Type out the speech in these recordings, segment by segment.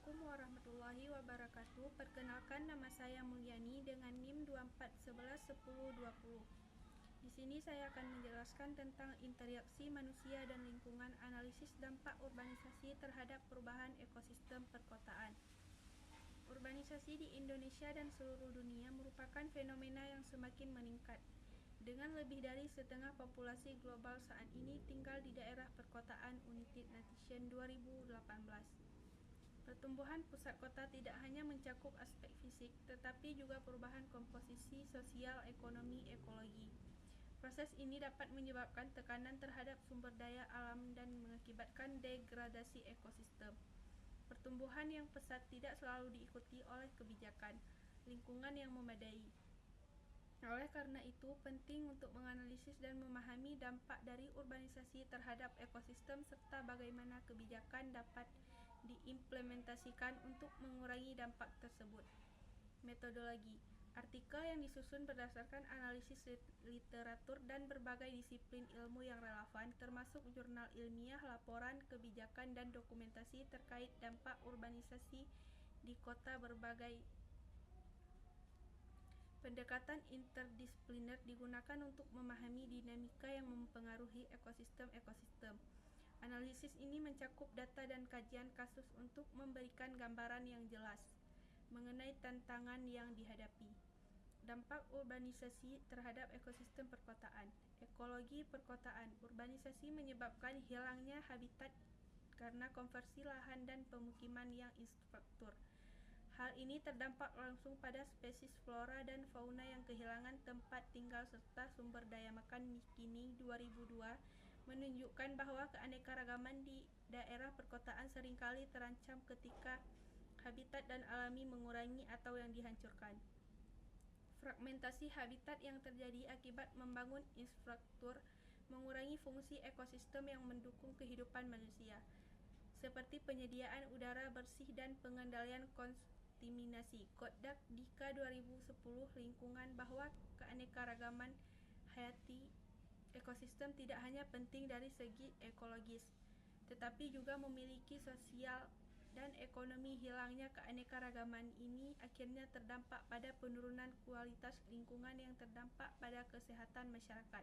Assalamualaikum warahmatullahi wabarakatuh. Perkenalkan, nama saya Mulyani dengan NIM 24111020. Di sini saya akan menjelaskan tentang interaksi manusia dan lingkungan, analisis dampak urbanisasi terhadap perubahan ekosistem perkotaan. Urbanisasi di Indonesia dan seluruh dunia merupakan fenomena yang semakin meningkat. Dengan lebih dari setengah populasi global saat ini tinggal di daerah perkotaan United Nations 2018. Pertumbuhan pusat kota tidak hanya mencakup aspek fisik, tetapi juga perubahan komposisi sosial, ekonomi, ekologi. Proses ini dapat menyebabkan tekanan terhadap sumber daya alam dan mengakibatkan degradasi ekosistem. Pertumbuhan yang pesat tidak selalu diikuti oleh kebijakan lingkungan yang memadai. Oleh karena itu, penting untuk menganalisis dan memahami dampak dari urbanisasi terhadap ekosistem serta bagaimana kebijakan dapat diimplementasikan untuk mengurangi dampak tersebut. Metodologi. Artikel yang disusun berdasarkan analisis literatur dan berbagai disiplin ilmu yang relevan, termasuk jurnal ilmiah, laporan, kebijakan, dan dokumentasi terkait dampak urbanisasi di kota berbagai. Pendekatan interdisipliner digunakan untuk memahami dinamika yang mempengaruhi ekosistem-ekosistem. Analisis ini mencakup data dan kajian kasus untuk memberikan gambaran yang jelas mengenai tantangan yang dihadapi. Dampak urbanisasi terhadap ekosistem perkotaan. Ekologi perkotaan. Urbanisasi menyebabkan hilangnya habitat karena konversi lahan dan pemukiman yang infrastruktur. Hal ini terdampak langsung pada spesies flora dan fauna yang kehilangan tempat tinggal serta sumber daya makan. Mikini 2002 menunjukkan bahwa keanekaragaman di daerah perkotaan seringkali terancam ketika habitat dan alami mengurangi atau yang dihancurkan. Fragmentasi habitat yang terjadi akibat membangun infrastruktur mengurangi fungsi ekosistem yang mendukung kehidupan manusia, seperti penyediaan udara bersih dan pengendalian kontaminasi. Kodak Dika 2010 lingkungan bahwa keanekaragaman hayati ekosistem tidak hanya penting dari segi ekologis, tetapi juga memiliki sosial dan ekonomi. Hilangnya keanekaragaman ini akhirnya terdampak pada penurunan kualitas lingkungan yang terdampak pada kesehatan masyarakat.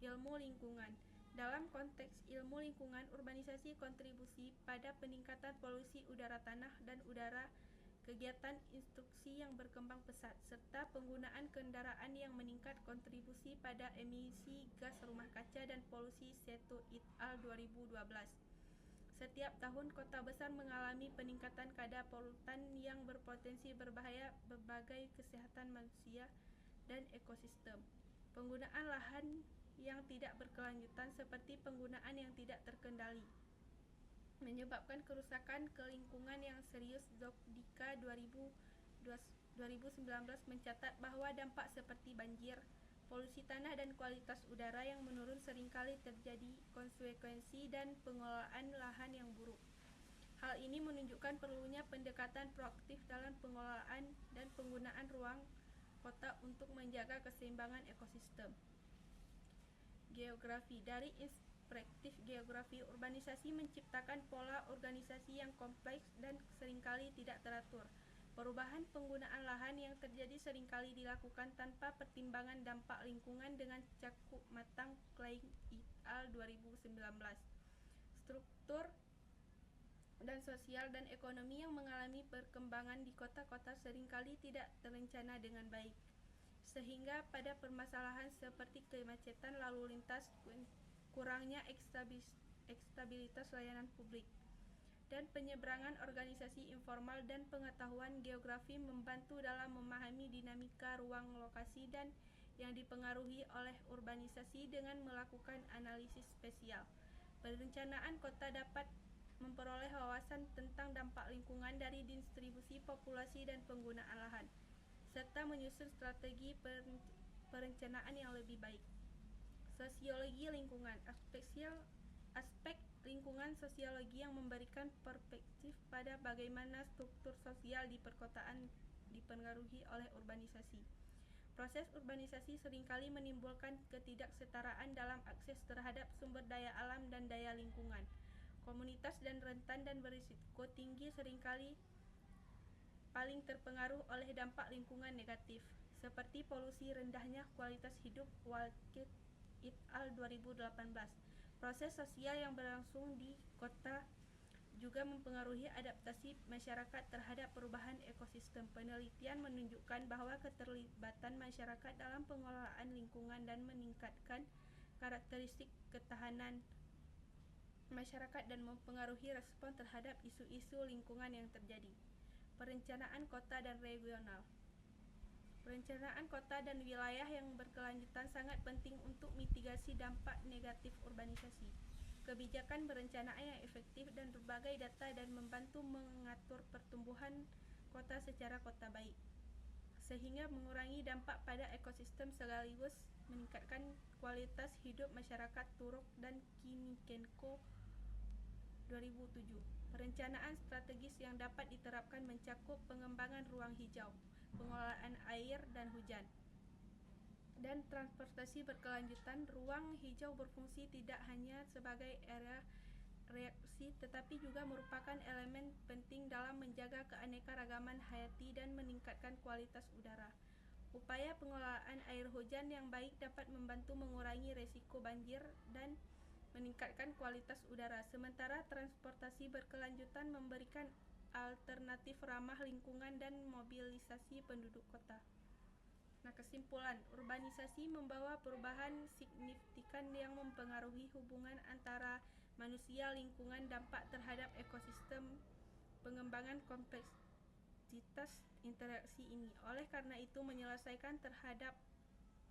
Ilmu lingkungan. Dalam konteks ilmu lingkungan, urbanisasi kontribusi pada peningkatan polusi udara tanah dan udara, kegiatan instruksi yang berkembang pesat, serta penggunaan kendaraan yang meningkat kontribusi pada emisi gas rumah kaca dan polusi Seto et al. 2012. Setiap tahun, kota besar mengalami peningkatan kadar polutan yang berpotensi berbahaya berbagai kesehatan manusia dan ekosistem. Penggunaan lahan yang tidak berkelanjutan seperti penggunaan yang tidak terkendali menyebabkan kerusakan ke lingkungan yang serius. Zokdika 2019 mencatat bahwa dampak seperti banjir, polusi tanah dan kualitas udara yang menurun seringkali terjadi konsekuensi dan pengelolaan lahan yang buruk. Hal ini menunjukkan perlunya pendekatan proaktif dalam pengelolaan dan penggunaan ruang kota untuk menjaga keseimbangan ekosistem. Geografi. Dari perspektif geografi, urbanisasi menciptakan pola organisasi yang kompleks dan seringkali tidak teratur. Perubahan penggunaan lahan yang terjadi seringkali dilakukan tanpa pertimbangan dampak lingkungan dengan cakup matang. Klein et al. 2019. Struktur dan sosial dan ekonomi yang mengalami perkembangan di kota-kota seringkali tidak terencana dengan baik, sehingga pada permasalahan seperti kemacetan lalu lintas, kurangnya stabilitas layanan publik, dan penyeberangan organisasi informal dan pengetahuan geografi membantu dalam memahami dinamika ruang lokasi dan yang dipengaruhi oleh urbanisasi dengan melakukan analisis spesial. Perencanaan kota dapat memperoleh wawasan tentang dampak lingkungan dari distribusi populasi dan penggunaan lahan, serta menyusun strategi perencanaan yang lebih baik. Sosiologi lingkungan. Aspek lingkungan sosiologi yang memberikan perspektif pada bagaimana struktur sosial di perkotaan dipengaruhi oleh urbanisasi. Proses urbanisasi seringkali menimbulkan ketidaksetaraan dalam akses terhadap sumber daya alam dan daya lingkungan. Komunitas dan rentan dan berisiko tinggi seringkali paling terpengaruh oleh dampak lingkungan negatif, seperti polusi rendahnya kualitas hidup Walcott et al. 2018. Proses sosial yang berlangsung di kota juga mempengaruhi adaptasi masyarakat terhadap perubahan ekosistem. Penelitian menunjukkan bahwa keterlibatan masyarakat dalam pengelolaan lingkungan dan meningkatkan karakteristik ketahanan masyarakat dan mempengaruhi respon terhadap isu-isu lingkungan yang terjadi. Perencanaan kota dan regional. Perencanaan kota dan wilayah yang berkelanjutan sangat penting untuk mitigasi dampak negatif urbanisasi. Kebijakan perencanaan yang efektif dan berbagai data dan membantu mengatur pertumbuhan kota secara kota baik, sehingga mengurangi dampak pada ekosistem sekaligus meningkatkan kualitas hidup masyarakat. Turok dan Kinikenko 2007. Perencanaan strategis yang dapat diterapkan mencakup pengembangan ruang hijau, pengelolaan air dan hujan, dan transportasi berkelanjutan. Ruang hijau berfungsi tidak hanya sebagai area rekreasi tetapi juga merupakan elemen penting dalam menjaga keanekaragaman hayati dan meningkatkan kualitas udara. Upaya pengelolaan air hujan yang baik dapat membantu mengurangi risiko banjir dan meningkatkan kualitas udara, sementara transportasi berkelanjutan memberikan alternatif ramah lingkungan dan mobilisasi penduduk kota. Nah, kesimpulan, urbanisasi membawa perubahan signifikan yang mempengaruhi hubungan antara manusia, lingkungan, dampak terhadap ekosistem, pengembangan kompleksitas interaksi ini. Oleh karena itu, menyelesaikan terhadap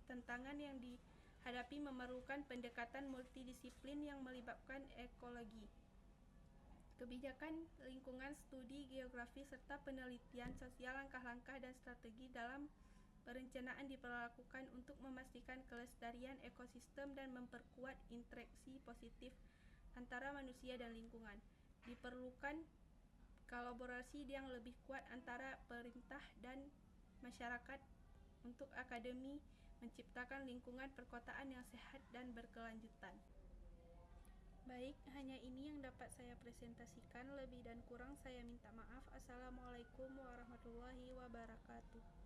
tantangan yang dihadapi memerlukan pendekatan multidisiplin yang melibatkan ekologi, kebijakan lingkungan, studi geografi, serta penelitian sosial. Langkah-langkah dan strategi dalam perencanaan diperlakukan untuk memastikan kelestarian ekosistem dan memperkuat interaksi positif antara manusia dan lingkungan. Diperlukan kolaborasi yang lebih kuat antara pemerintah dan masyarakat untuk akademi menciptakan lingkungan perkotaan yang sehat dan berkelanjutan. Baik, hanya ini yang dapat saya presentasikan. Lebih dan kurang saya minta maaf. Assalamualaikum warahmatullahi wabarakatuh.